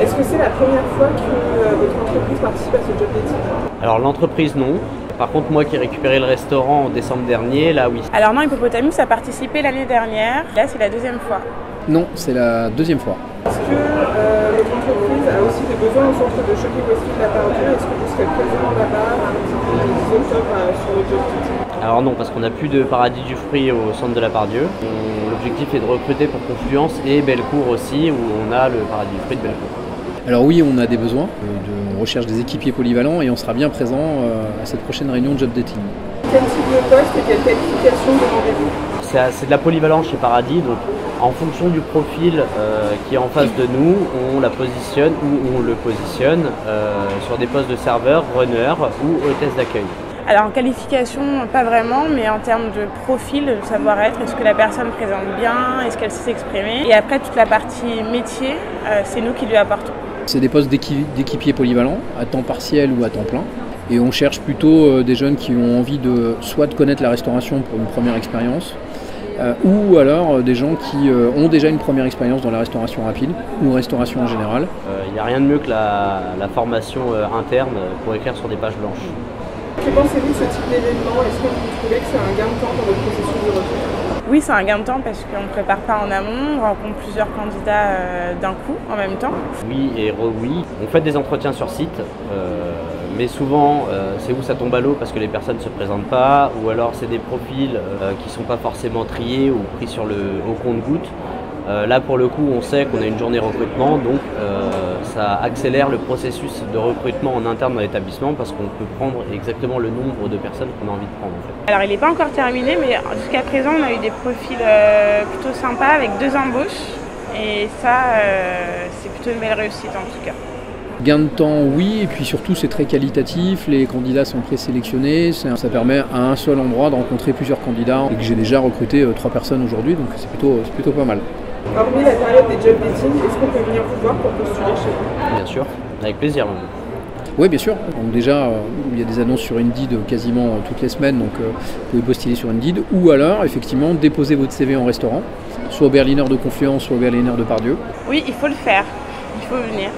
Est-ce que c'est la première fois que votre entreprise participe à ce job dating? Alors l'entreprise non. Par contre moi qui ai récupéré le restaurant en décembre dernier, là oui. Alors non, Hippopotamus a participé l'année dernière. Là c'est la deuxième fois. Non, c'est la deuxième fois. Est-ce que votre entreprise a aussi des besoins au centre de Choqué Westfield La Part-Dieu? Est-ce que vous serez présent là-bas un petit peu le 10 octobre sur le job dating? Alors non, parce qu'on n'a plus de Paradis du Fruit au centre de la Part-Dieu. L'objectif est de recruter pour Confluence et Bellecour aussi, où on a le Paradis du Fruit de Bellecour. Alors oui, on a des besoins, on recherche des équipiers polyvalents et on sera bien présent à cette prochaine réunion de job dating. Quel type de poste et quelle qualification demandez-vous? C'est de la polyvalence chez Paradis, donc en fonction du profil qui est en face de nous, on la positionne ou on le positionne sur des postes de serveur, runner ou hôtesse d'accueil. Alors en qualification, pas vraiment, mais en termes de profil, de savoir-être, est-ce que la personne présente bien, est-ce qu'elle sait s'exprimer? Et après toute la partie métier, c'est nous qui lui apportons. C'est des postes d'équipiers polyvalents, à temps partiel ou à temps plein. Et on cherche plutôt des jeunes qui ont envie soit de connaître la restauration pour une première expérience, ou alors des gens qui ont déjà une première expérience dans la restauration rapide ou restauration en général. Il n'y a rien de mieux que la formation interne pour écrire sur des pages blanches. Que pensez-vous de ce type d'événement? Est-ce que vous trouvez que c'est un gain de temps dans votre processus de recrutement? Oui, c'est un gain de temps parce qu'on ne prépare pas en amont, on rencontre plusieurs candidats d'un coup, en même temps. Oui et oui. On fait des entretiens sur site, mais souvent c'est où ça tombe à l'eau parce que les personnes ne se présentent pas, ou alors c'est des profils qui ne sont pas forcément triés ou pris au compte-gouttes. Là pour le coup on sait qu'on a une journée recrutement, donc ça accélère le processus de recrutement en interne dans l'établissement parce qu'on peut prendre exactement le nombre de personnes qu'on a envie de prendre en fait. Alors il n'est pas encore terminé, mais jusqu'à présent on a eu des profils plutôt sympas avec 2 embauches et ça c'est plutôt une belle réussite en tout cas. Gain de temps, oui, et puis surtout c'est très qualitatif, les candidats sont présélectionnés, ça permet à un seul endroit de rencontrer plusieurs candidats et que j'ai déjà recruté 3 personnes aujourd'hui, donc c'est plutôt pas mal. Hormis la période des job dating, est-ce qu'on peut venir vous voir pour postuler chez vous? Bien sûr, avec plaisir. Oui, bien sûr. Donc déjà, il y a des annonces sur Indeed quasiment toutes les semaines, donc vous pouvez postuler sur Indeed, ou alors effectivement déposer votre CV en restaurant, soit au Berliner de Confluence, soit au Berliner de Part-Dieu. Oui, il faut le faire, il faut venir.